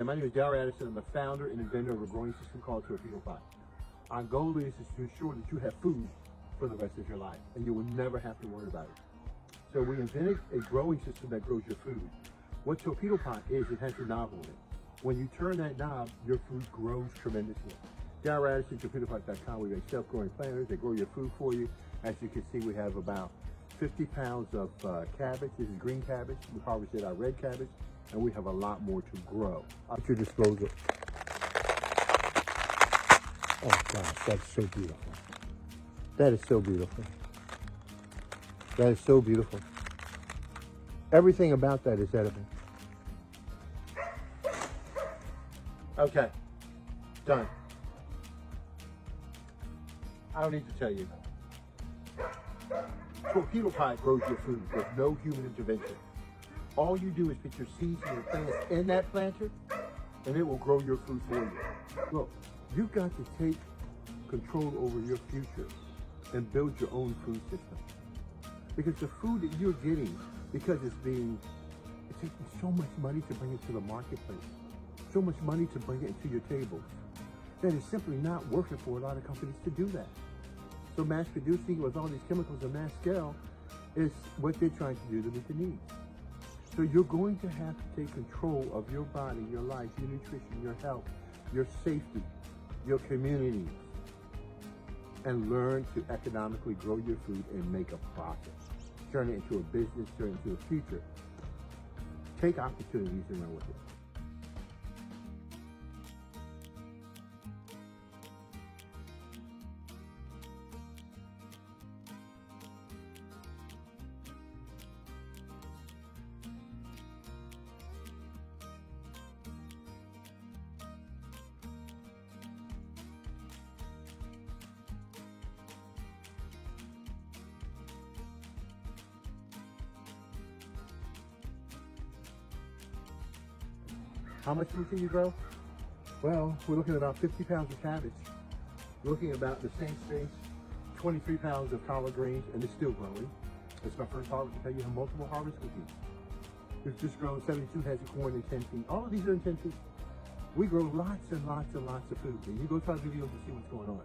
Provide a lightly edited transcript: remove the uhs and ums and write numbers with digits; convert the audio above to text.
My name is Darrell Addison. I'm the founder and inventor of a growing system called torpedo pot. Our goal is to ensure that you have food for the rest of your life and you will never have to worry about it. So we invented a growing system that grows your food. What torpedo pot is, it has a knob on it. When you turn that knob, your food grows tremendously. Darrell Addison, torpedopot.com. We make self-growing planters that grow your food for you. As you can see, we have about 50 pounds of cabbage. This is green cabbage. We harvested our red cabbage, and we have a lot more to grow. At your disposal. Oh gosh, that's so beautiful. That is so beautiful. That is so beautiful. Everything about that is edible. Okay, done. I don't need to tell you. Torpedo pot grows your food with no human intervention. All you do is put your seeds and your plants in that planter, and it will grow your food for you. Look, you've got to take control over your future and build your own food system. Because the food that you're getting, because it's taking so much money to bring it to the marketplace, so much money to bring it to your tables, that it's simply not worth it for a lot of companies to do that. So mass producing with all these chemicals on mass scale is what they're trying to do to meet the needs. So you're going to have to take control of your body, your life, your nutrition, your health, your safety, your communities, and learn to economically grow your food and make a profit. Turn it into a business, turn it into a future. Take opportunities and run with it. How much food can you grow? Well, we're looking at about 50 pounds of cabbage. We're looking at about the same space, 23 pounds of collard greens, and it's still growing. It's my first harvest. I tell you, have multiple harvests with these. We've just grown 72 heads of corn in 10 feet. All of these are in 10 feet. We grow lots and lots and lots of food. And you go try videos to see what's going on.